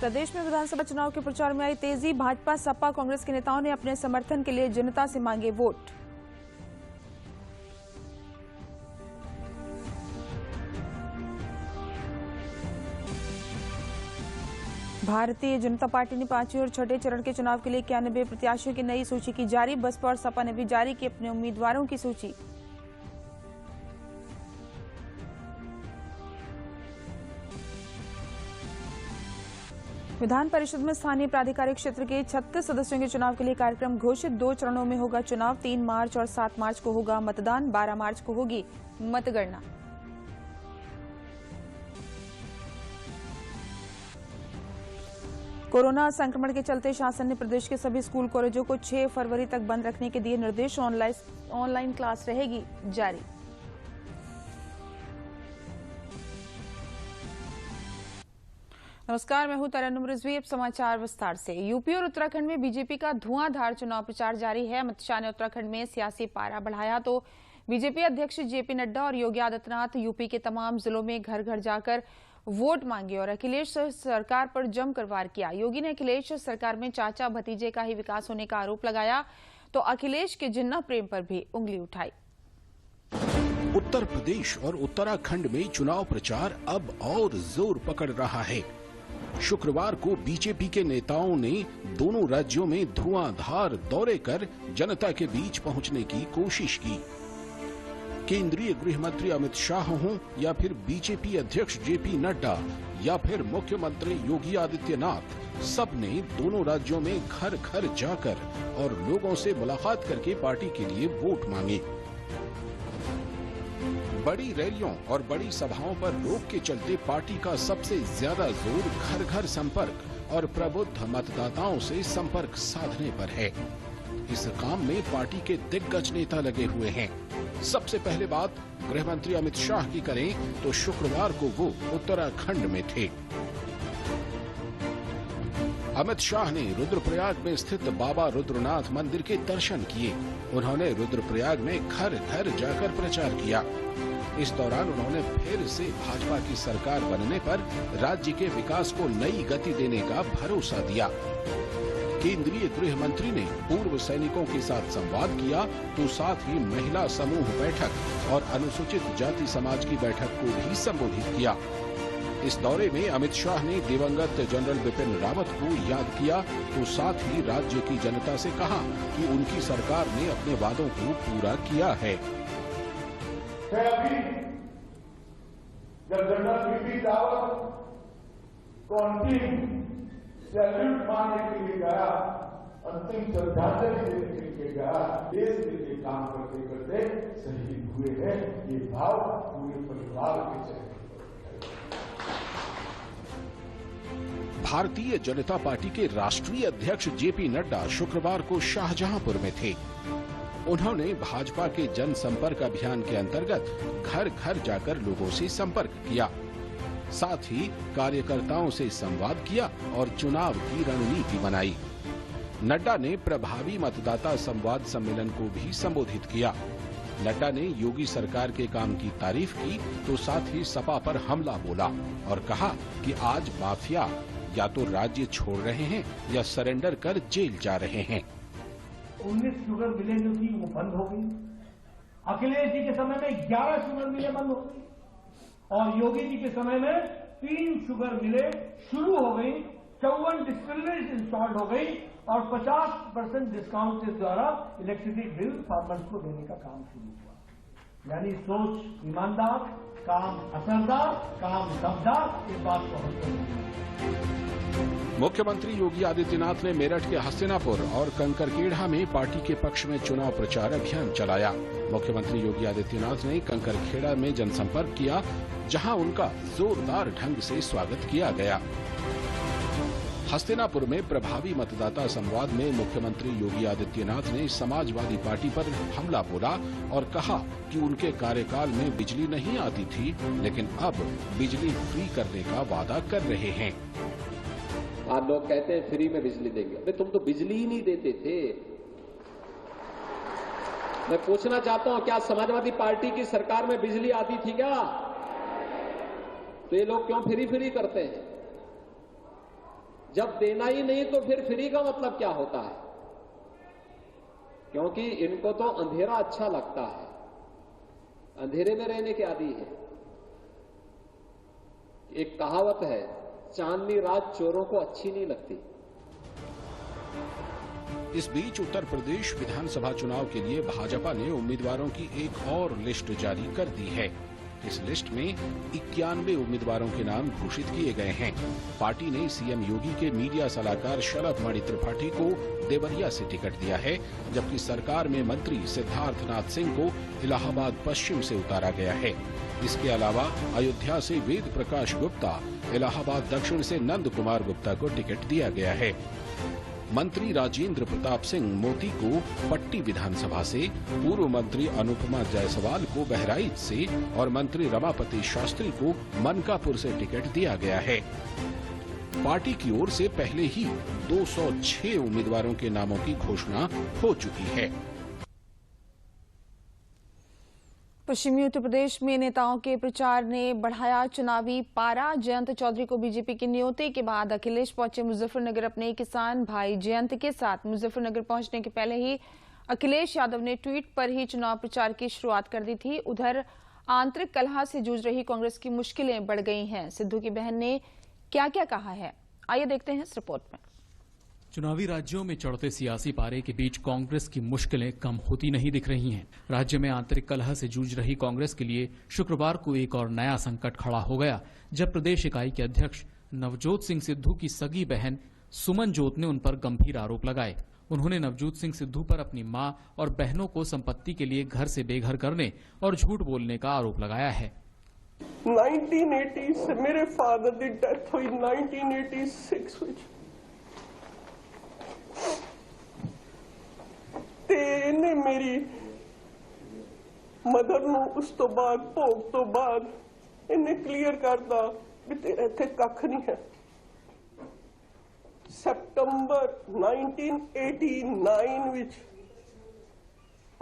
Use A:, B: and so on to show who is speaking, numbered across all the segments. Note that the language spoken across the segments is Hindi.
A: प्रदेश में विधानसभा चुनाव के प्रचार में आई तेजी। भाजपा, सपा, कांग्रेस के नेताओं ने अपने समर्थन के लिए जनता से मांगे वोट। भारतीय जनता पार्टी ने 5वें और 6ठे चरण के चुनाव के लिए 91 प्रत्याशियों की नई सूची की जारी। बसपा और सपा ने भी जारी की अपने उम्मीदवारों की सूची। विधान परिषद में स्थानीय प्राधिकारी क्षेत्र के 36 सदस्यों के चुनाव के लिए कार्यक्रम घोषित। 2 चरणों में होगा चुनाव। 3 मार्च और 7 मार्च को होगा मतदान। 12 मार्च को होगी मतगणना। कोरोना संक्रमण के चलते शासन ने प्रदेश के सभी स्कूल कॉलेजों को 6 फरवरी तक बंद रखने के दिए निर्देश। ऑनलाइन क्लास रहेगी जारी। नमस्कार, मैं हूं तरन्नुम रिजवी। अब समाचार विस्तार से। यूपी और उत्तराखंड में बीजेपी का धुआंधार चुनाव प्रचार जारी है। अमित शाह ने उत्तराखंड में सियासी पारा बढ़ाया तो बीजेपी अध्यक्ष जेपी नड्डा और योगी आदित्यनाथ यूपी के तमाम जिलों में घर घर जाकर वोट मांगे और अखिलेश सरकार पर जमकर वार किया। योगी ने अखिलेश सरकार में चाचा भतीजे का ही विकास होने का आरोप लगाया तो अखिलेश के जिन्ना प्रेम पर भी उंगली उठाई।
B: उत्तर प्रदेश और उत्तराखंड में चुनाव प्रचार अब और जोर पकड़ रहा है। शुक्रवार को बीजेपी के नेताओं ने दोनों राज्यों में धुआंधार दौरे कर जनता के बीच पहुंचने की कोशिश की। केंद्रीय गृह मंत्री अमित शाह हों या फिर बीजेपी अध्यक्ष जेपी नड्डा या फिर मुख्यमंत्री योगी आदित्यनाथ, सबने दोनों राज्यों में घर घर जाकर और लोगों से मुलाकात करके पार्टी के लिए वोट मांगे। बड़ी रैलियों और बड़ी सभाओं पर रोक के चलते पार्टी का सबसे ज्यादा जोर घर घर संपर्क और प्रबुद्ध मतदाताओं से संपर्क साधने पर है। इस काम में पार्टी के दिग्गज नेता लगे हुए हैं। सबसे पहले बात गृह मंत्री अमित शाह की करें तो शुक्रवार को वो उत्तराखंड में थे। अमित शाह ने रुद्रप्रयाग में स्थित बाबा रुद्रनाथ मंदिर के दर्शन किए। उन्होंने रुद्रप्रयाग में घर घर जाकर प्रचार किया। इस दौरान उन्होंने फिर से भाजपा की सरकार बनने पर राज्य के विकास को नई गति देने का भरोसा दिया। केंद्रीय गृह मंत्री ने पूर्व सैनिकों के साथ संवाद किया तो साथ ही महिला समूह बैठक और अनुसूचित जाति समाज की बैठक को भी संबोधित किया। इस दौरे में अमित शाह ने दिवंगत जनरल बिपिन रावत को याद किया तो साथ ही राज्य की जनता से कहा कि उनकी सरकार ने अपने वादों को पूरा किया है।
C: अभी जब जनरल बिपिन रावत को अंतिम सैल्यूट मारने के लिए गया, अंतिम श्रद्धांजलि देने के लिए गया, देश के लिए काम करते करते शहीद हुए हैं, ये भाव पूरे परिवार के चेहरे।
B: भारतीय जनता पार्टी के राष्ट्रीय अध्यक्ष जेपी नड्डा शुक्रवार को शाहजहांपुर में थे। उन्होंने भाजपा के जनसंपर्क अभियान के अंतर्गत घर घर जाकर लोगों से संपर्क किया। साथ ही कार्यकर्ताओं से संवाद किया और चुनाव की रणनीति बनाई। नड्डा ने प्रभावी मतदाता संवाद सम्मेलन को भी संबोधित किया। नड्डा ने योगी सरकार के काम की तारीफ की तो साथ ही सपा पर हमला बोला और कहा कि आज माफिया या तो राज्य छोड़ रहे हैं या सरेंडर कर जेल जा रहे हैं।
C: 19 शुगर मिलें जो थी वो बंद हो गई। अखिलेश जी के समय में 11 शुगर मिलें बंद हो गई और योगी जी के समय में 3 शुगर मिलें शुरू हो गई, 54 डिस्टिलरीज इंस्टॉल्ड हो गई और 50% डिस्काउंट के द्वारा इलेक्ट्रिसिटी बिल फार्मर्स को देने का काम शुरू हुआ। यानी सोच ईमानदार, काम असरदार, काम दमदार, इस बात को हम
B: मुख्यमंत्री योगी आदित्यनाथ ने मेरठ के हस्तिनापुर और कंकरखेड़ा में पार्टी के पक्ष में चुनाव प्रचार अभियान चलाया। मुख्यमंत्री योगी आदित्यनाथ ने कंकरखेड़ा में जनसंपर्क किया, जहां उनका जोरदार ढंग से स्वागत किया गया। हस्तिनापुर में प्रभावी मतदाता संवाद में मुख्यमंत्री योगी आदित्यनाथ ने समाजवादी पार्टी पर हमला बोला और कहा कि उनके कार्यकाल में बिजली नहीं आती थी, लेकिन अब बिजली फ्री करने का वादा कर रहे हैं।
D: आज लोग कहते हैं फ्री में बिजली देंगे। अरे तुम तो बिजली ही नहीं देते थे। मैं पूछना चाहता हूं, क्या समाजवादी पार्टी की सरकार में बिजली आती थी क्या? तो ये लोग क्यों फ्री करते हैं? जब देना ही नहीं तो फिर फ्री का मतलब क्या होता है? क्योंकि इनको तो अंधेरा अच्छा लगता है, अंधेरे में रहने के आदी है। एक कहावत है, चांदनी रात चोरों को अच्छी नहीं लगती।
B: इस बीच उत्तर प्रदेश विधानसभा चुनाव के लिए भाजपा ने उम्मीदवारों की एक और लिस्ट जारी कर दी है। इस लिस्ट में 91 उम्मीदवारों के नाम घोषित किए गए हैं। पार्टी ने सीएम योगी के मीडिया सलाहकार शलभ मणि त्रिपाठी को देवरिया से टिकट दिया है, जबकि सरकार में मंत्री सिद्धार्थनाथ सिंह को इलाहाबाद पश्चिम से उतारा गया है। इसके अलावा अयोध्या से वेद प्रकाश गुप्ता, इलाहाबाद दक्षिण से नंद कुमार गुप्ता को टिकट दिया गया है। मंत्री राजेंद्र प्रताप सिंह मोती को पट्टी विधानसभा से, पूर्व मंत्री अनुपमा जायसवाल को बहराइच से और मंत्री रमापति शास्त्री को मनकापुर से टिकट दिया गया है। पार्टी की ओर से पहले ही 206 उम्मीदवारों के नामों की घोषणा हो चुकी है।
A: पश्चिमी उत्तर प्रदेश में नेताओं के प्रचार ने बढ़ाया चुनावी पारा। जयंत चौधरी को बीजेपी की न्योते के बाद अखिलेश पहुंचे मुजफ्फरनगर। अपने किसान भाई जयंत के साथ मुजफ्फरनगर पहुंचने के पहले ही अखिलेश यादव ने ट्वीट पर ही चुनाव प्रचार की शुरुआत कर दी थी। उधर आंतरिक कलह से जूझ रही कांग्रेस की मुश्किलें बढ़ गई हैं। सिद्धू की बहन ने क्या क्या कहा है, आइए देखते हैं इस रिपोर्ट में।
E: चुनावी राज्यों में चढ़ते सियासी पारे के बीच कांग्रेस की मुश्किलें कम होती नहीं दिख रही हैं। राज्य में आंतरिक कलह से जूझ रही कांग्रेस के लिए शुक्रवार को एक और नया संकट खड़ा हो गया, जब प्रदेश इकाई के अध्यक्ष नवजोत सिंह सिद्धू की सगी बहन सुमन जोत ने उन पर गंभीर आरोप लगाए। उन्होंने नवजोत सिंह सिद्धू पर अपनी मां और बहनों को संपत्ति के लिए घर से बेघर करने और झूठ बोलने का आरोप लगाया है।
F: 1980 से मेरे फादर की डेथ हुई 1986 ਵਿੱਚ ਤੇ ਇਹਨੇ ਮੇਰੀ ਮਦਰ ਨੂੰ ਉਸ ਤੋਂ ਬਾਅਦ ਭੋਗ ਤੋਂ ਬਾਅਦ ਇਹਨੇ ਕਲੀਅਰ ਕਰਦਾ ਵੀ ਤੇਰੇ ਇੱਥੇ ਕੱਖ ਨਹੀਂ ਹੈ। ਸਤੰਬਰ 1989 ਵਿੱਚ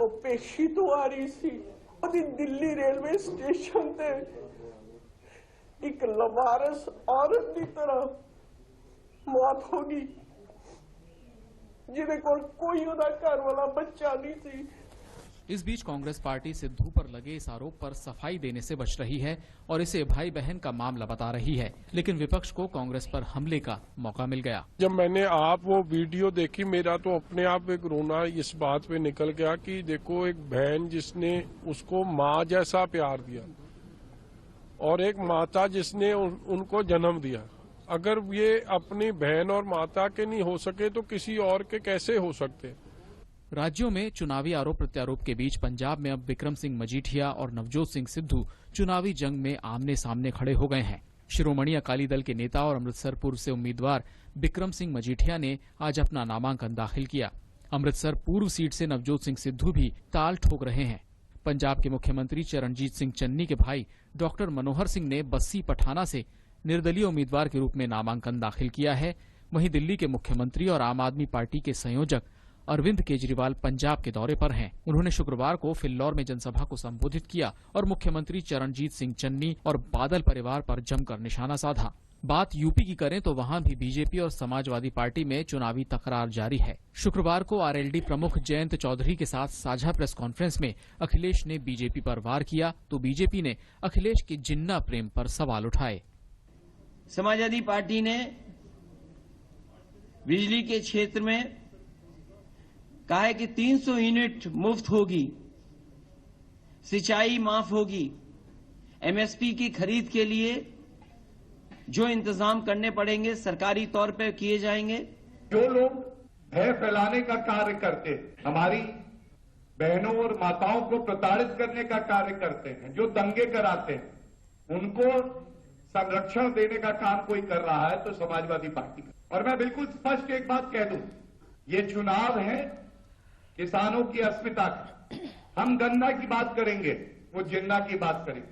F: ਉਹ ਪੇਸ਼ੀ ਤੋਂ ਆ ਰਹੀ ਸੀ। ਉਹਦੀ ਦਿੱਲੀ ਰੇਲਵੇ ਸਟੇਸ਼ਨ ਤੇ एक लवारस औरत की तरह मौत होगी, जिन्हें कोई उदा घर वाला बच्चा नहीं थी।
E: इस बीच कांग्रेस पार्टी सिद्धू पर लगे इस आरोप पर सफाई देने से बच रही है और इसे भाई बहन का मामला बता रही है, लेकिन विपक्ष को कांग्रेस पर हमले का मौका मिल गया।
G: जब मैंने वो वीडियो देखी, मेरा तो अपने आप एक रोना इस बात पे निकल गया कि देखो, एक बहन जिसने उसको माँ जैसा प्यार दिया और एक माता जिसने उनको जन्म दिया, अगर ये अपनी बहन और माता के नहीं हो सके तो किसी और के कैसे हो सकते।
E: राज्यों में चुनावी आरोप प्रत्यारोप के बीच पंजाब में अब विक्रम सिंह मजीठिया और नवजोत सिंह सिद्धू चुनावी जंग में आमने सामने खड़े हो गए हैं। शिरोमणि अकाली दल के नेता और अमृतसर पूर्व से उम्मीदवार विक्रम सिंह मजीठिया ने आज अपना नामांकन दाखिल किया। अमृतसर पूर्व सीट से नवजोत सिंह सिद्धू भी ताल ठोक रहे हैं। पंजाब के मुख्यमंत्री चरणजीत सिंह चन्नी के भाई डॉक्टर मनोहर सिंह ने बस्सी पठाना से निर्दलीय उम्मीदवार के रूप में नामांकन दाखिल किया है। वहीं दिल्ली के मुख्यमंत्री और आम आदमी पार्टी के संयोजक अरविंद केजरीवाल पंजाब के दौरे पर हैं। उन्होंने शुक्रवार को फिल्लौर में जनसभा को संबोधित किया और मुख्यमंत्री चरणजीत सिंह चन्नी और बादल परिवार पर जमकर निशाना साधा। बात यूपी की करें तो वहां भी बीजेपी और समाजवादी पार्टी में चुनावी तकरार जारी है। शुक्रवार को आरएलडी प्रमुख जयंत चौधरी के साथ साझा प्रेस कॉन्फ्रेंस में अखिलेश ने बीजेपी पर वार किया तो बीजेपी ने अखिलेश के जिन्ना प्रेम पर सवाल उठाए।
H: समाजवादी पार्टी ने बिजली के क्षेत्र में कहा है कि 300 यूनिट मुफ्त होगी, सिंचाई माफ होगी, एमएसपी की खरीद के लिए जो इंतजाम करने पड़ेंगे सरकारी तौर पर किए जाएंगे।
C: जो लोग भय फैलाने का कार्य करते, हमारी बहनों और माताओं को प्रताड़ित करने का कार्य करते हैं, जो दंगे कराते हैं, उनको संरक्षण देने का काम कोई कर रहा है तो समाजवादी पार्टी का। और मैं बिल्कुल स्पष्ट एक बात कह दूं, ये चुनाव है किसानों की अस्मिता का। हम गन्ना की बात करेंगे, वो जिन्ना की बात करेंगे।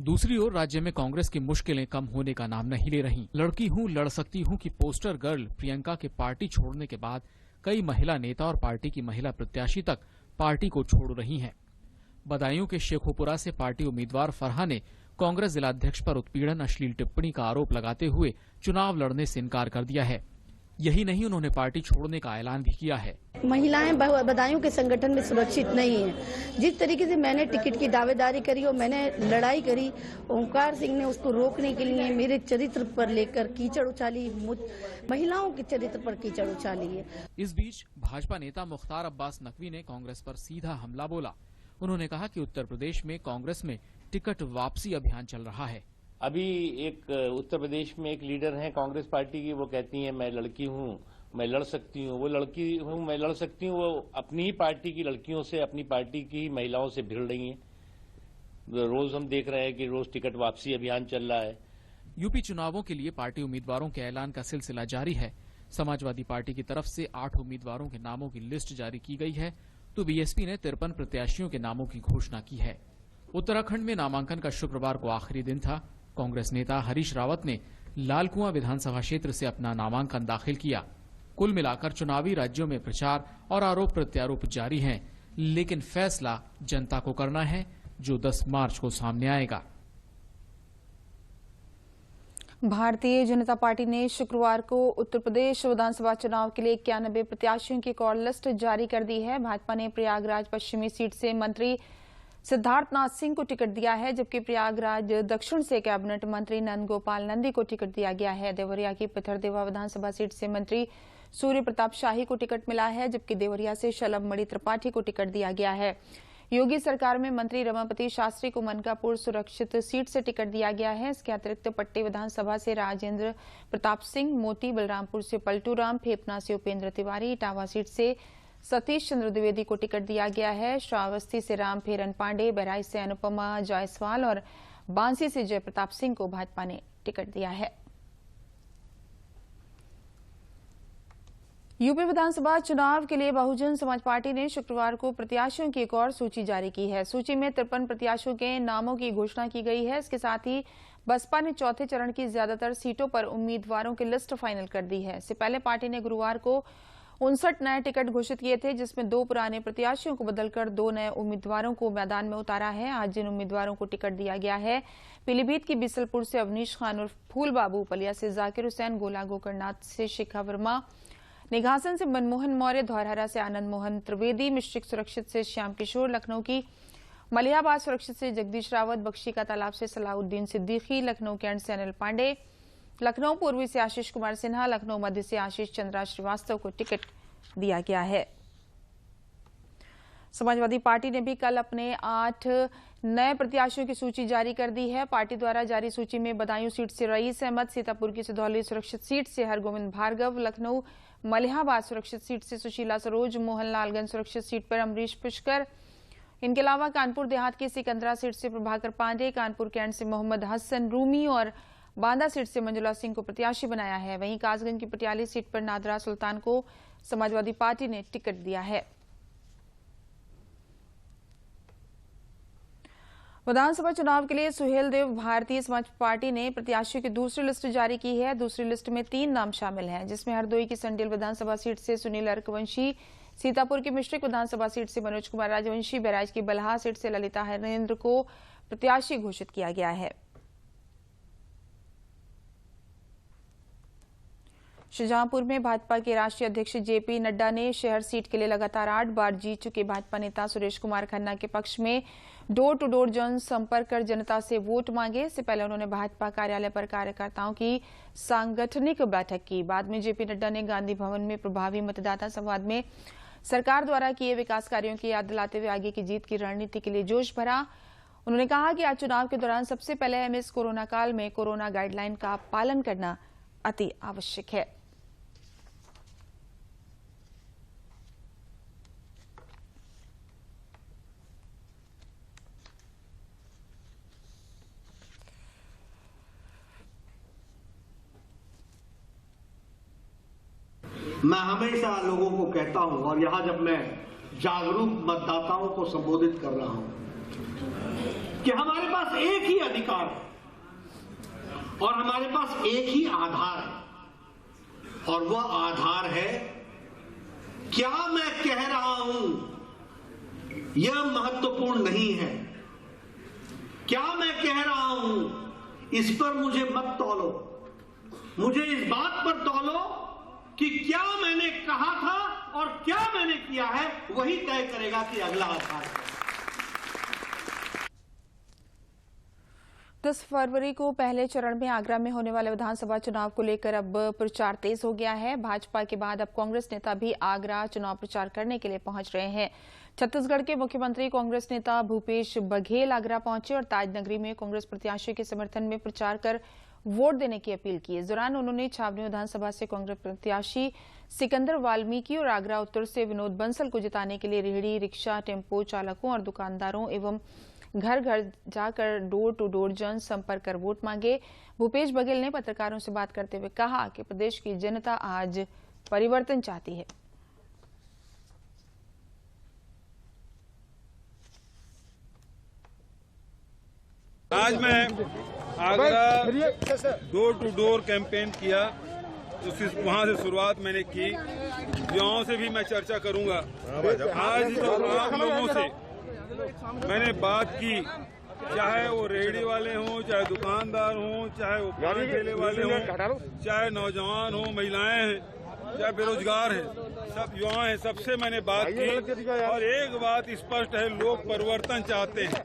E: दूसरी ओर राज्य में कांग्रेस की मुश्किलें कम होने का नाम नहीं ले रही। लड़की हूं लड़ सकती हूं की पोस्टर गर्ल प्रियंका के पार्टी छोड़ने के बाद कई महिला नेता और पार्टी की महिला प्रत्याशी तक पार्टी को छोड़ रही हैं। बदायूं के शेखोपुरा से पार्टी उम्मीदवार फरहा ने कांग्रेस जिलाध्यक्ष पर उत्पीड़न, अश्लील टिप्पणी का आरोप लगाते हुए चुनाव लड़ने से इनकार कर दिया है। यही नहीं, उन्होंने पार्टी छोड़ने का ऐलान भी किया है।
I: महिलाएं बदायूं के संगठन में सुरक्षित नहीं हैं। जिस तरीके से मैंने टिकट की दावेदारी करी और मैंने लड़ाई करी, ओंकार सिंह ने उसको रोकने के लिए मेरे चरित्र पर लेकर कीचड़ उछाली, महिलाओं के चरित्र पर कीचड़ उछाली है।
E: इस बीच भाजपा नेता मुख्तार अब्बास नकवी ने कांग्रेस पर सीधा हमला बोला। उन्होंने कहा कि उत्तर प्रदेश में कांग्रेस में टिकट वापसी अभियान चल रहा है।
J: अभी एक उत्तर प्रदेश में एक लीडर हैं कांग्रेस पार्टी की, वो कहती हैं मैं लड़की हूं, मैं लड़ सकती हूं, वो लड़की हूं, मैं लड़ सकती हूं, वो अपनी ही पार्टी की लड़कियों से, अपनी पार्टी की महिलाओं से भिड़ रही हैं। रोज हम देख रहे हैं कि रोज टिकट वापसी अभियान चल रहा है।
E: यूपी चुनावों के लिए पार्टी उम्मीदवारों के ऐलान का सिलसिला जारी है। समाजवादी पार्टी की तरफ से 8 उम्मीदवारों के नामों की लिस्ट जारी की गई है, तो बीएसपी ने 53 प्रत्याशियों के नामों की घोषणा की है। उत्तराखंड में नामांकन का शुक्रवार को आखिरी दिन था। कांग्रेस नेता हरीश रावत ने लालकुआं विधानसभा क्षेत्र से अपना नामांकन दाखिल किया। कुल मिलाकर चुनावी राज्यों में प्रचार और आरोप प्रत्यारोप जारी हैं, लेकिन फैसला जनता को करना है, जो 10 मार्च को सामने आएगा।
A: भारतीय जनता पार्टी ने शुक्रवार को उत्तर प्रदेश विधानसभा चुनाव के लिए 91 प्रत्याशियों की एक और लिस्ट जारी कर दी है। भाजपा ने प्रयागराज पश्चिमी सीट से मंत्री सिद्धार्थनाथ सिंह को टिकट दिया है, जबकि प्रयागराज दक्षिण से कैबिनेट मंत्री नंदगोपाल नंदी को टिकट दिया गया है। देवरिया की पथरदेवा विधानसभा सीट से मंत्री सूर्य प्रताप शाही को टिकट मिला है, जबकि देवरिया से शलभमणि त्रिपाठी को टिकट दिया गया है। योगी सरकार में मंत्री रमापति शास्त्री को मनकापुर सुरक्षित सीट से टिकट दिया गया है। इसके अतिरिक्त पट्टी विधानसभा से राजेंद्र प्रताप सिंह, मोती बलरामपुर से पलटू राम, फेफना से उपेंद्र तिवारी, इटावा सीट से सतीश चंद्र द्विवेदी को टिकट दिया गया है। श्रावस्ती से राम फेरन पांडे, बहराइच से अनुपमा जायसवाल और बांसी से जय प्रताप सिंह को भाजपा ने टिकट दिया है। यूपी विधानसभा चुनाव के लिए बहुजन समाज पार्टी ने शुक्रवार को प्रत्याशियों की एक और सूची जारी की है। सूची में 53 प्रत्याशियों के नामों की घोषणा की गई है। इसके साथ ही बसपा ने चौथे चरण की ज्यादातर सीटों पर उम्मीदवारों की लिस्ट फाइनल कर दी है। इससे पहले पार्टी ने गुरुवार को 59 नए टिकट घोषित किए थे, जिसमें 2 पुराने प्रत्याशियों को बदलकर 2 नए उम्मीदवारों को मैदान में उतारा है। आज जिन उम्मीदवारों को टिकट दिया गया है, पीलीभीत की बिसलपुर से अवनीश खान उर्फ फूल बाबू, पलिया से जाकिर हुसैन, गोला गोकर्णनाथ से शिखा वर्मा, निघासन से मनमोहन मौर्य, धौरहरा से आनंद मोहन त्रिवेदी, मिश्रिक सुरक्षित से श्याम किशोर, लखनऊ की मलियाबाद सुरक्षित से जगदीश रावत, बख्शी का तालाब से सलाउद्दीन सिद्दीकी, लखनऊ कैंट से अनिल पांडे, लखनऊ पूर्वी से आशीष कुमार सिन्हा, लखनऊ मध्य से आशीष चंद्रा श्रीवास्तव को टिकट दिया गया है। समाजवादी पार्टी ने भी कल अपने 8 नए प्रत्याशियों की सूची जारी कर दी है। पार्टी द्वारा जारी सूची में बदायूं सीट से रईस अहमद, सीतापुर की सिधौली सुरक्षित सीट से हरगोविंद भार्गव, लखनऊ मलिहाबाद सुरक्षित सीट से सुशीला सरोज, मोहनलालगंज सुरक्षित सीट पर अमरीश पुष्कर, इनके अलावा कानपुर देहात की सिकंदरा सीट से प्रभाकर पांडे, कानपुर कैंट से मोहम्मद हसन रूमी और बांदा सीट से मंजुला सिंह को प्रत्याशी बनाया है। वहीं कासगंज की पटियाली सीट पर नादरा सुल्तान को समाजवादी पार्टी ने टिकट दिया है। विधानसभा चुनाव के लिए सुहेलदेव भारतीय समाज पार्टी ने प्रत्याशियों की दूसरी लिस्ट जारी की है। दूसरी लिस्ट में 3 नाम शामिल हैं, जिसमें हरदोई की संडील विधानसभा सीट से सुनील अर्कवंशी, सीतापुर की मिश्रिक विधानसभा सीट से मनोज कुमार राजवंशी, बहराइच की बलहा सीट से ललिता हरेंद्र को प्रत्याशी घोषित किया गया है। शाहजहांपुर में भाजपा के राष्ट्रीय अध्यक्ष जेपी नड्डा ने शहर सीट के लिए लगातार 8 बार जीत चुके भाजपा नेता सुरेश कुमार खन्ना के पक्ष में डोर टू डोर जन संपर्क कर जनता से वोट मांगे। इससे पहले उन्होंने भाजपा कार्यालय पर कार्यकर्ताओं की सांगठनिक बैठक की। बाद में जेपी नड्डा ने गांधी भवन में प्रभावी मतदाता संवाद में सरकार द्वारा किए विकास कार्यों की याद दिलाते हुए आगे की जीत की रणनीति के लिए जोश भरा। उन्होंने कहा कि आज चुनाव के दौरान सबसे पहले हमें इस कोरोना काल में कोरोना गाइडलाइन का पालन करना अति आवश्यक है।
K: मैं हमेशा लोगों को कहता हूं, और यहां जब मैं जागरूक मतदाताओं को संबोधित कर रहा हूं, कि हमारे पास एक ही अधिकार है और हमारे पास एक ही आधार है, और वह आधार है क्या मैं कह रहा हूं यह महत्वपूर्ण नहीं है, क्या मैं कह रहा हूं इस पर मुझे मत तौलो, मुझे इस बात पर तौलो कि क्या मैंने कहा था और क्या मैंने किया है, वही तय करेगा कि अगला आधार है।
A: 10 फरवरी को पहले चरण में आगरा में होने वाले विधानसभा चुनाव को लेकर अब प्रचार तेज हो गया है। भाजपा के बाद अब कांग्रेस नेता भी आगरा चुनाव प्रचार करने के लिए पहुंच रहे हैं। छत्तीसगढ़ के मुख्यमंत्री कांग्रेस नेता भूपेश बघेल आगरा पहुंचे और ताजनगरी में कांग्रेस प्रत्याशी के समर्थन में प्रचार कर वोट देने की अपील की। इस दौरान उन्होंने छावनी विधानसभा से कांग्रेस प्रत्याशी सिकंदर वाल्मीकि और आगरा उत्तर से विनोद बंसल को जिताने के लिए रेहड़ी, रिक्शा, टेम्पो चालकों और दुकानदारों एवं घर घर जाकर डोर टू डोर जन संपर्क कर वोट मांगे। भूपेश बघेल ने पत्रकारों से बात करते हुए कहा कि प्रदेश की जनता आज परिवर्तन चाहती है।
L: आज मैं Agra door to door campaign किया, वहां से शुरुआत मैंने की। युवाओं से भी मैं चर्चा करूंगा। आज जो आम लोगों से मैंने बात की, चाहे वो रेहड़ी वाले हों, चाहे दुकानदार हों, चाहे वो पान ठेले वाले हों, चाहे नौजवान हों, महिलाएं हैं, चाहे बेरोजगार हैं, सब युवा हैं, सबसे मैंने बात की। और एक बात स्पष्ट है, लोग परिवर्तन चाहते हैं,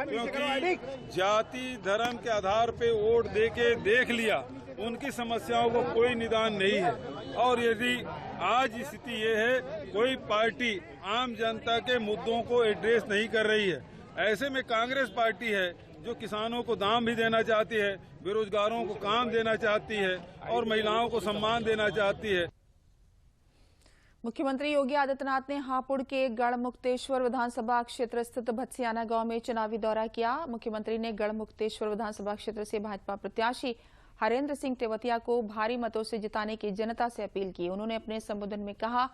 L: क्योंकि जाति धर्म के आधार पे वोट देके देख लिया, उनकी समस्याओं को कोई निदान नहीं है। और यदि आज स्थिति ये है, कोई पार्टी आम जनता के मुद्दों को एड्रेस नहीं कर रही है। ऐसे में कांग्रेस पार्टी है जो किसानों को दाम भी देना चाहती है, बेरोजगारों को काम देना चाहती है और महिलाओं को सम्मान देना चाहती है।
A: मुख्यमंत्री योगी आदित्यनाथ ने हापुड़ के गढ़मुक्तेश्वर विधानसभा क्षेत्र स्थित भत्सियाना गांव में चुनावी दौरा किया। मुख्यमंत्री ने गढ़मुक्तेश्वर विधानसभा क्षेत्र से भाजपा प्रत्याशी हरेंद्र सिंह तेवतिया को भारी मतों से जिताने की जनता से अपील की। उन्होंने अपने संबोधन में कहा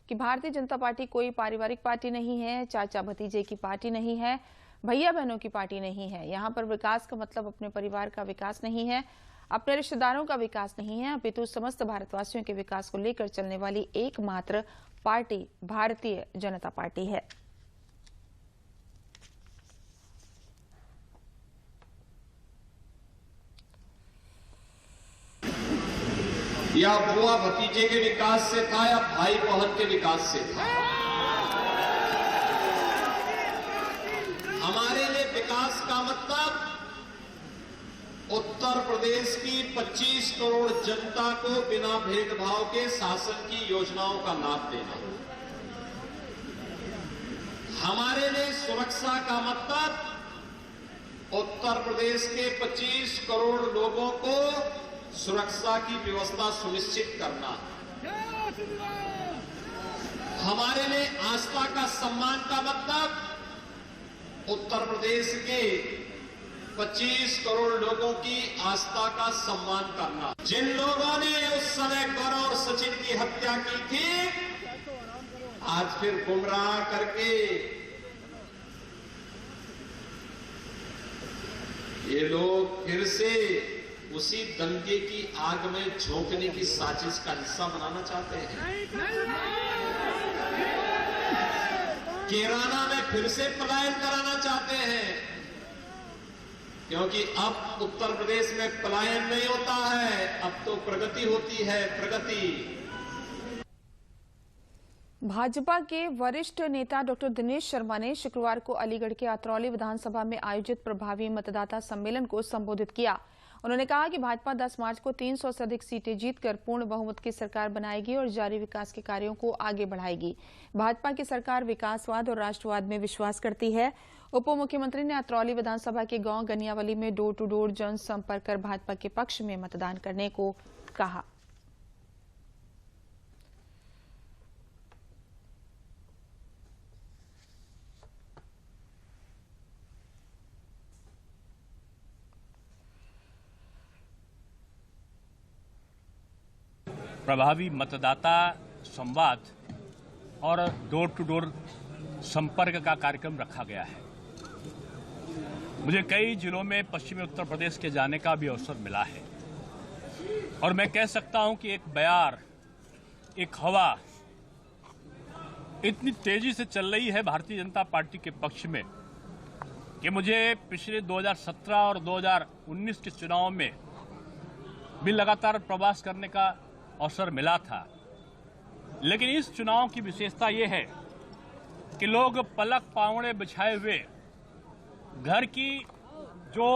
A: कि भारतीय जनता पार्टी कोई पारिवारिक पार्टी नहीं है, चाचा भतीजे की पार्टी नहीं है, भैया बहनों की पार्टी नहीं है। यहाँ पर विकास का मतलब अपने परिवार का विकास नहीं है, अपने रिश्तेदारों का विकास नहीं है, अपितु समस्त भारतवासियों के विकास को लेकर चलने वाली एकमात्र पार्टी भारतीय जनता पार्टी है।
M: या बुआ भतीजे के विकास से था या भाई बहन के विकास से था। हमारे लिए विकास का मतलब उत्तर प्रदेश की 25 करोड़ जनता को बिना भेदभाव के शासन की योजनाओं का लाभ देना। हमारे लिए सुरक्षा का मतलब उत्तर प्रदेश के 25 करोड़ लोगों को सुरक्षा की व्यवस्था सुनिश्चित करना। हमारे लिए आस्था का सम्मान का मतलब उत्तर प्रदेश के 25 करोड़ लोगों की आस्था का सम्मान करना। जिन लोगों ने उस समय गौरव और सचिन की हत्या की थी, आज फिर गुमराह करके ये लोग फिर से उसी दंगे की आग में झोंकने की साजिश का हिस्सा बनाना चाहते हैं। केराना में फिर से पलायन कराना चाहते हैं, क्योंकि अब उत्तर प्रदेश में पलायन नहीं होता है, अब तो प्रगति होती है, प्रगति।
A: भाजपा के वरिष्ठ नेता डॉक्टर दिनेश शर्मा ने शुक्रवार को अलीगढ़ के अतरौली विधानसभा में आयोजित प्रभावी मतदाता सम्मेलन को संबोधित किया। उन्होंने कहा कि भाजपा 10 मार्च को 300 से अधिक सीटें जीतकर पूर्ण बहुमत की सरकार बनाएगी और जारी विकास के कार्यों को आगे बढ़ाएगी। भाजपा की सरकार विकासवाद और राष्ट्रवाद में विश्वास करती है। उप मुख्यमंत्री ने अतरौली विधानसभा के गांव गनियावली में डोर टू डोर जन संपर्क कर भाजपा के पक्ष में मतदान करने को कहा।
N: प्रभावी मतदाता संवाद और डोर टू डोर संपर्क का कार्यक्रम रखा गया है। मुझे कई जिलों में पश्चिमी उत्तर प्रदेश के जाने का भी अवसर मिला है और मैं कह सकता हूं कि एक बयार, एक हवा इतनी तेजी से चल रही है भारतीय जनता पार्टी के पक्ष में कि मुझे पिछले 2017 और 2019 के चुनाव में भी लगातार प्रवास करने का अवसर मिला था, लेकिन इस चुनाव की विशेषता ये है कि लोग पलक पावड़े बिछाए हुए घर की जो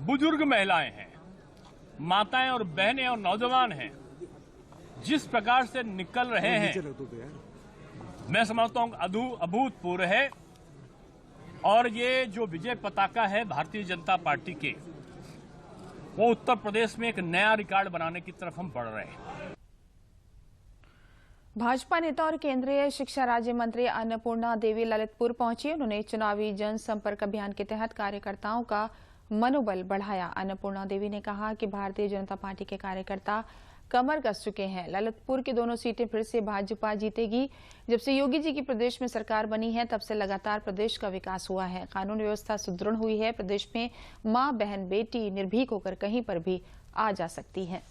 N: बुजुर्ग महिलाएं हैं, माताएं और बहनें और नौजवान हैं, जिस प्रकार से निकल रहे हैं, मैं समझता हूं अभूतपूर्व है। और ये जो विजय पताका है भारतीय जनता पार्टी के, वो उत्तर प्रदेश में एक नया रिकॉर्ड बनाने की तरफ हम बढ़ रहे हैं।
A: भाजपा नेता और केंद्रीय शिक्षा राज्य मंत्री अन्नपूर्णा देवी ललितपुर पहुंची। उन्होंने चुनावी जनसंपर्क अभियान के तहत कार्यकर्ताओं का मनोबल बढ़ाया। अन्नपूर्णा देवी ने कहा कि भारतीय जनता पार्टी के कार्यकर्ता कमर कस चुके हैं। ललितपुर की दोनों सीटें फिर से भाजपा जीतेगी। जब से योगी जी की प्रदेश में सरकार बनी है, तब से लगातार प्रदेश का विकास हुआ है, कानून व्यवस्था सुदृढ़ हुई है। प्रदेश में मां, बहन, बेटी निर्भीक होकर कहीं पर भी आ जा सकती है।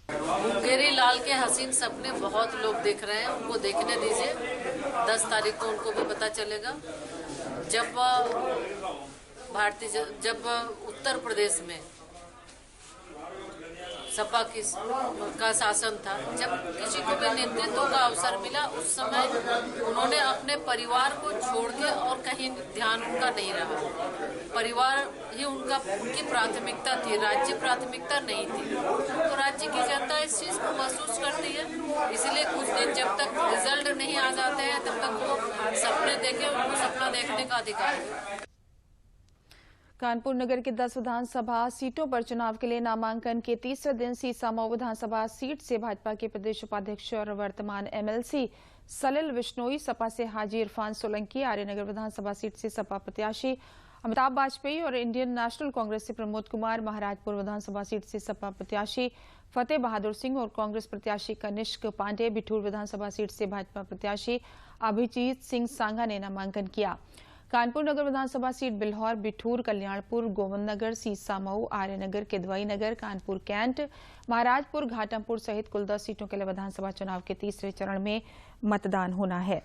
O: मुंगेरी लाल के हसीन सपने बहुत लोग देख रहे हैं, उनको देखने दीजिए। 10 तारीख को उनको भी पता चलेगा। जब उत्तर प्रदेश में सपा का शासन था, जब किसी को भी नेतृत्व का अवसर मिला, उस समय उन्होंने अपने परिवार को छोड़ के और कहीं ध्यान उनका नहीं रहा। परिवार ही उनकी प्राथमिकता थी, राज्य प्राथमिकता नहीं थी। तो राज्य की जनता इस चीज को महसूस करती है, इसलिए कुछ दिन जब तक रिजल्ट नहीं आ जाते हैं, तब तक वो सपने देखे, उनको सपना देखने का अधिकार है।
A: कानपुर नगर के 10 विधानसभा सीटों पर चुनाव के लिए नामांकन के तीसरे दिन सीसामऊ विधानसभा सीट से भाजपा के प्रदेश उपाध्यक्ष और वर्तमान एमएलसी सलिल बिश्नोई, सपा से हाजी इरफान सोलंकी, आर्यनगर विधानसभा सीट से सपा प्रत्याशी अमिताभ वाजपेयी और इंडियन नेशनल कांग्रेस से प्रमोद कुमार, महाराजपुर विधानसभा सीट से सपा प्रत्याशी फतेह बहादुर सिंह और कांग्रेस प्रत्याशी कनिष्क पांडे, बिठूर विधानसभा सीट से भाजपा प्रत्याशी अभिजीत सिंह सांगा ने नामांकन किया। कानपुर नगर विधानसभा सीट बिल्हौर, बिठूर, कल्याणपुर, गोविंदनगर, सीसामऊ, आर्यनगर, किदवई नगर, कानपुर कैंट, महाराजपुर, घाटमपुर सहित कुल 10 सीटों के लिए विधानसभा चुनाव के तीसरे चरण में मतदान होना है।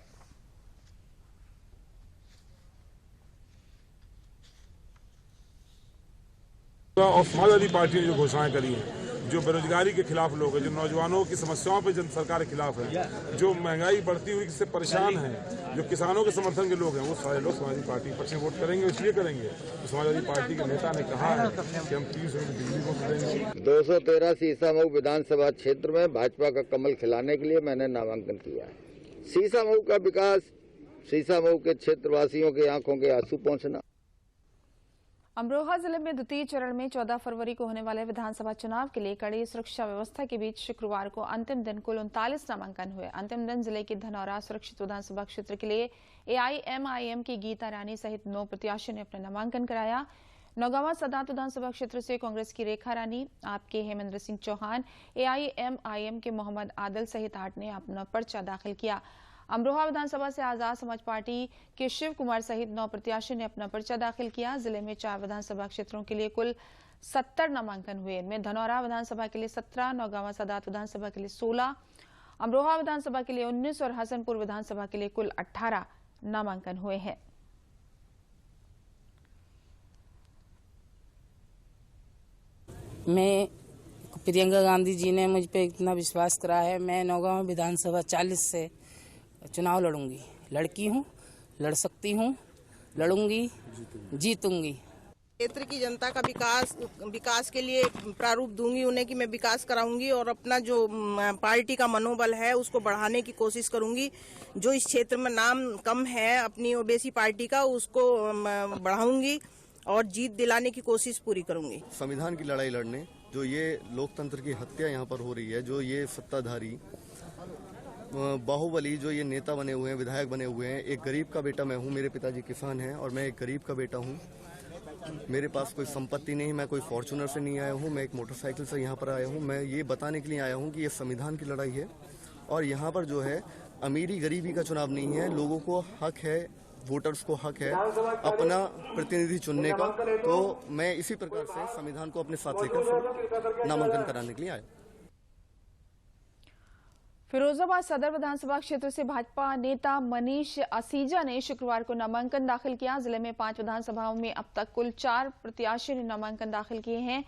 P: और समाजवादी पार्टी ने जो घोषणाएं करी हैं, जो बेरोजगारी के खिलाफ लोग हैं, जो नौजवानों की समस्याओं पर सरकार के खिलाफ है, जो महंगाई बढ़ती हुई से परेशान हैं, जो किसानों के समर्थन के लोग हैं, वो सारे लोग समाजवादी पार्टी पक्ष में वोट करेंगे। इसलिए करेंगे तो समाजवादी पार्टी के नेता ने कहा है कि हम 30 यूनिट बिजली को देंगे।
Q: 213 सीसामऊ विधानसभा क्षेत्र में भाजपा का कमल खिलाने के लिए मैंने नामांकन किया है। सीसामऊ का विकास, सीसामऊ के क्षेत्रवासियों के आंखों के आंसू पहुंचना।
A: अमरोहा जिले में द्वितीय चरण में 14 फरवरी को होने वाले विधानसभा चुनाव के लिए कड़ी सुरक्षा व्यवस्था के बीच शुक्रवार को अंतिम दिन कुल 39 नामांकन हुए। अंतिम दिन जिले के धनौरा सुरक्षित विधानसभा क्षेत्र के लिए एआईएमआईएम की गीता रानी सहित 9 प्रत्याशियों ने अपना नामांकन कराया। नौगांवा सदात विधानसभा क्षेत्र से कांग्रेस की रेखा रानी, आपके हेमेंद्र सिंह चौहान, एआईएमआईएम के मोहम्मद आदिल सहित 8 ने अपना पर्चा दाखिल किया। अमरोहा विधानसभा से आजाद समाज पार्टी के शिव कुमार सहित 9 प्रत्याशियों ने अपना पर्चा दाखिल किया। जिले में 4 विधानसभा क्षेत्रों के लिए कुल 70 नामांकन हुए। इनमें धनौरा विधानसभा के लिए 17, नौगांवा सदात विधानसभा के लिए 16, अमरोहा विधानसभा के लिए 19 और हसनपुर विधानसभा के लिए कुल 18 नामांकन हुए हैं।
R: मैं प्रियंका गांधी जी ने मुझ पे इतना विश्वास करा है। मैं नौगांवा विधानसभा 40 से चुनाव लड़ूंगी। लड़की हूँ, लड़ सकती हूँ, लड़ूंगी, जीतूंगी।
S: क्षेत्र की जनता का विकास के लिए प्रारूप दूंगी उन्हें कि मैं विकास कराऊंगी और अपना जो पार्टी का मनोबल है उसको बढ़ाने की कोशिश करूंगी। जो इस क्षेत्र में नाम कम है अपनी ओबीसी पार्टी का, उसको बढ़ाऊंगी और जीत दिलाने की कोशिश पूरी करूंगी।
T: संविधान की लड़ाई लड़ने, जो ये लोकतंत्र की हत्या यहाँ पर हो रही है, जो ये सत्ताधारी बाहुबली जो ये नेता बने हुए हैं, विधायक बने हुए हैं। एक गरीब का बेटा मैं हूँ, मेरे पिताजी किसान हैं और मैं एक गरीब का बेटा हूँ। मेरे पास कोई संपत्ति नहीं, मैं कोई फॉर्च्यूनर से नहीं आया हूँ, मैं एक मोटरसाइकिल से यहाँ पर आया हूँ। मैं ये बताने के लिए आया हूँ कि ये संविधान की लड़ाई है और यहाँ पर जो है अमीरी गरीबी का चुनाव नहीं है। लोगों को हक है, वोटर्स को हक है अपना प्रतिनिधि चुनने का। तो मैं इसी प्रकार से संविधान को अपने साथ लेकर नामांकन कराने के लिए आया।
A: फिरोजाबाद सदर विधानसभा क्षेत्र से भाजपा नेता मनीष असीजा ने शुक्रवार को नामांकन दाखिल किया। जिले में 5 विधानसभाओं में अब तक कुल 4 प्रत्याशियों ने नामांकन दाखिल किए हैं।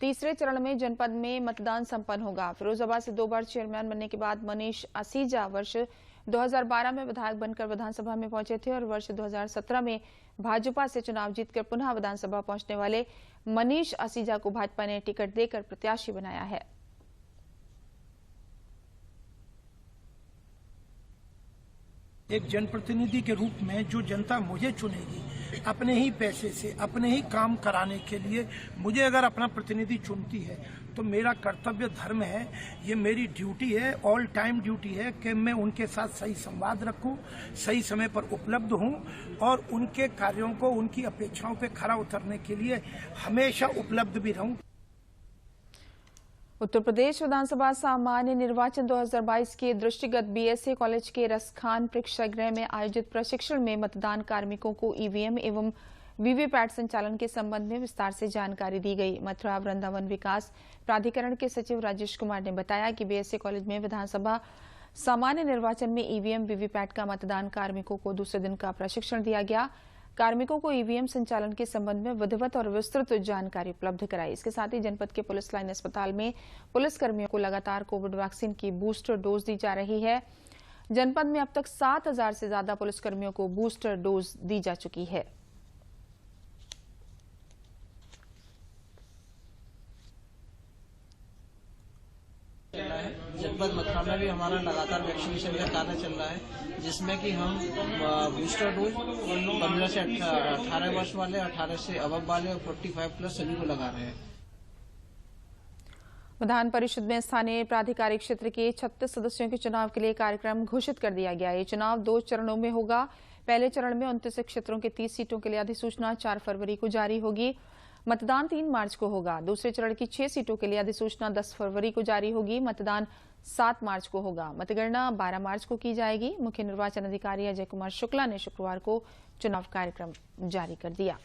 A: तीसरे चरण में जनपद में मतदान संपन्न होगा। फिरोजाबाद से 2 बार चेयरमैन बनने के बाद मनीष असीजा वर्ष 2012 में विधायक बनकर विधानसभा में पहुंचे थे और वर्ष 2017 में भाजपा से चुनाव जीतकर पुनः विधानसभा पहुंचने वाले मनीष असीजा को भाजपा ने टिकट देकर प्रत्याशी बनाया है।
U: एक जनप्रतिनिधि के रूप में जो जनता मुझे चुनेगी अपने ही पैसे से अपने ही काम कराने के लिए, मुझे अगर अपना प्रतिनिधि चुनती है तो मेरा कर्तव्य धर्म है, ये मेरी ड्यूटी है, ऑल टाइम ड्यूटी है कि मैं उनके साथ सही संवाद रखूं, सही समय पर उपलब्ध हूं और उनके कार्यों को, उनकी अपेक्षाओं पे खरा उतरने के लिए हमेशा उपलब्ध भी रहूं।
A: उत्तर प्रदेश विधानसभा सामान्य निर्वाचन 2022 के दृष्टिगत बीएसए कॉलेज के रसखान प्रेक्षागृह में आयोजित प्रशिक्षण में मतदान कार्मिकों को ईवीएम एवं वीवीपैट संचालन के संबंध में विस्तार से जानकारी दी गई। मथुरा वृंदावन विकास प्राधिकरण के सचिव राजेश कुमार ने बताया कि बीएसए कॉलेज में विधानसभा सामान्य निर्वाचन में ईवीएम वीवीपैट का मतदान कार्मिकों को दूसरे दिन का प्रशिक्षण दिया गया। कार्मिकों को ईवीएम संचालन के संबंध में विधिवत और विस्तृत जानकारी उपलब्ध कराई। इसके साथ ही जनपद के पुलिस लाइन अस्पताल में पुलिस कर्मियों को लगातार कोविड वैक्सीन की बूस्टर डोज दी जा रही है। जनपद में अब तक 7,000 से ज्यादा पुलिस कर्मियों को बूस्टर डोज दी जा चुकी है।
V: जनपद मथुरा में भी हमारा लगातार वैक्सीनेशन का कार्य चल रहा है, जिसमें कि हम बूस्टर डोज 15 से 18 वर्ष वाले, 18 से अबव वाले और 45 प्लस सभी को लगा रहे हैं।
A: विधान परिषद में स्थानीय प्राधिकारी क्षेत्र के 36 सदस्यों के चुनाव के लिए कार्यक्रम घोषित कर दिया गया। ये चुनाव 2 चरणों में होगा। पहले चरण में 29 क्षेत्रों के 30 सीटों के लिए अधिसूचना 4 फरवरी को जारी होगी। मतदान 3 मार्च को होगा। दूसरे चरण की 6 सीटों के लिए अधिसूचना 10 फरवरी को जारी होगी। मतदान 7 मार्च को होगा। मतगणना 12 मार्च को की जाएगी। मुख्य निर्वाचन अधिकारी अजय कुमार शुक्ला ने शुक्रवार को चुनाव कार्यक्रम जारी कर दिया।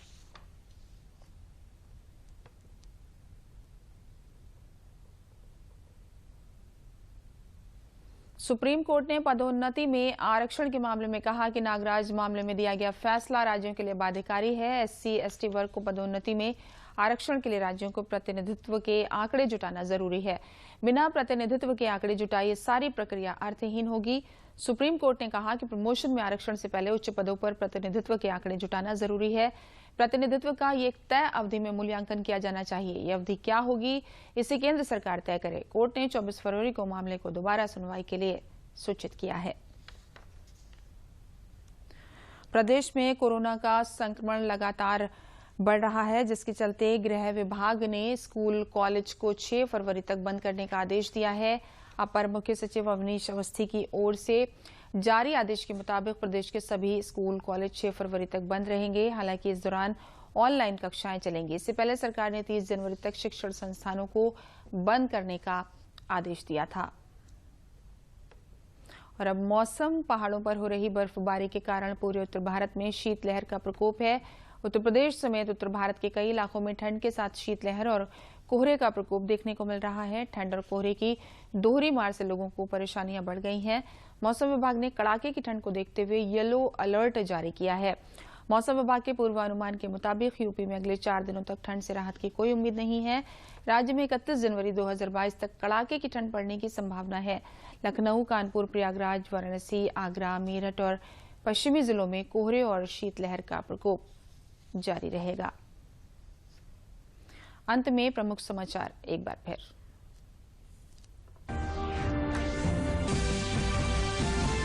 A: सुप्रीम कोर्ट ने पदोन्नति में आरक्षण के मामले में कहा कि नागराज मामले में दिया गया फैसला राज्यों के लिए बाध्यकारी है। एससी/एसटी वर्ग को पदोन्नति में आरक्षण के लिए राज्यों को प्रतिनिधित्व के आंकड़े जुटाना जरूरी है। बिना प्रतिनिधित्व के आंकड़े जुटाए ये सारी प्रक्रिया अर्थहीन होगी। सुप्रीम कोर्ट ने कहा कि प्रमोशन में आरक्षण से पहले उच्च पदों पर प्रतिनिधित्व के आंकड़े जुटाना जरूरी है। प्रतिनिधित्व का ये एक तय अवधि में मूल्यांकन किया जाना चाहिए। ये अवधि क्या होगी, इसे केंद्र सरकार तय करे। कोर्ट ने 24 फरवरी को मामले को दोबारा सुनवाई के लिए सूचित किया है। प्रदेश में कोरोना का संक्रमण लगातार बढ़ रहा है, जिसके चलते गृह विभाग ने स्कूल कॉलेज को 6 फरवरी तक बंद करने का आदेश दिया है। अपर मुख्य सचिव अवनीश अवस्थी की ओर से जारी आदेश के मुताबिक प्रदेश के सभी स्कूल कॉलेज 6 फरवरी तक बंद रहेंगे। हालांकि इस दौरान ऑनलाइन कक्षाएं चलेंगी। इससे पहले सरकार ने 30 जनवरी तक शिक्षण संस्थानों को बंद करने का आदेश दिया था। और अब मौसम, पहाड़ों पर हो रही बर्फबारी के कारण पूरे उत्तर भारत में शीतलहर का प्रकोप है। उत्तर प्रदेश समेत उत्तर भारत के कई इलाकों में ठंड के साथ शीतलहर और कोहरे का प्रकोप देखने को मिल रहा है। ठंड और कोहरे की दोहरी मार से लोगों को परेशानियां बढ़ गई हैं। मौसम विभाग ने कड़ाके की ठंड को देखते हुए येलो अलर्ट जारी किया है। मौसम विभाग के पूर्वानुमान के मुताबिक यूपी में अगले 4 दिनों तक ठंड से राहत की कोई उम्मीद नहीं है। राज्य में 31 जनवरी 2022 तक कड़ाके की ठंड पड़ने की संभावना है। लखनऊ, कानपुर, प्रयागराज, वाराणसी, आगरा, मेरठ और पश्चिमी जिलों में कोहरे और शीतलहर का प्रकोप जारी रहेगा। अंत में प्रमुख समाचार एक बार फिर।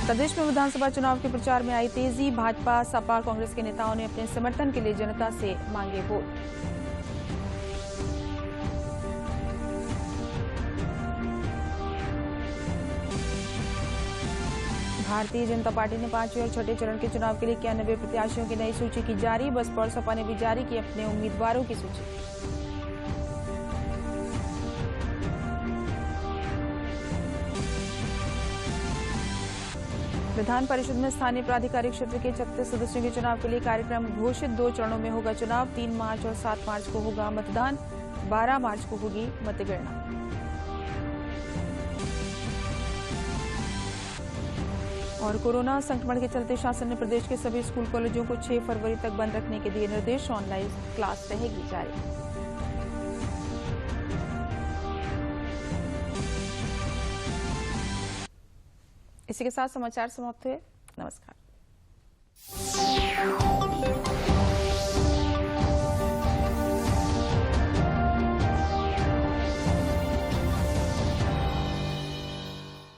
A: प्रदेश में विधानसभा चुनाव के प्रचार में आई तेजी। भाजपा, सपा, कांग्रेस के नेताओं ने अपने समर्थन के लिए जनता से मांगे वोट। भारतीय जनता पार्टी ने 5वें और 6ठे चरण के चुनाव के लिए 91 प्रत्याशियों की नई सूची की जारी। बसपा और सपा ने भी जारी की अपने उम्मीदवारों की सूची। विधान परिषद में स्थानीय प्राधिकारी क्षेत्र के 36 सदस्यों के चुनाव के लिए कार्यक्रम घोषित। 2 चरणों में होगा चुनाव। 3 मार्च और 7 मार्च को होगा मतदान। 12 मार्च को होगी मतगणना। और कोरोना संक्रमण के चलते शासन ने प्रदेश के सभी स्कूल कॉलेजों को 6 फरवरी तक बंद रखने के दिए निर्देश। ऑनलाइन क्लास रहेगी जारी। इसी के साथ समाचार समाप्त हुए। नमस्कार।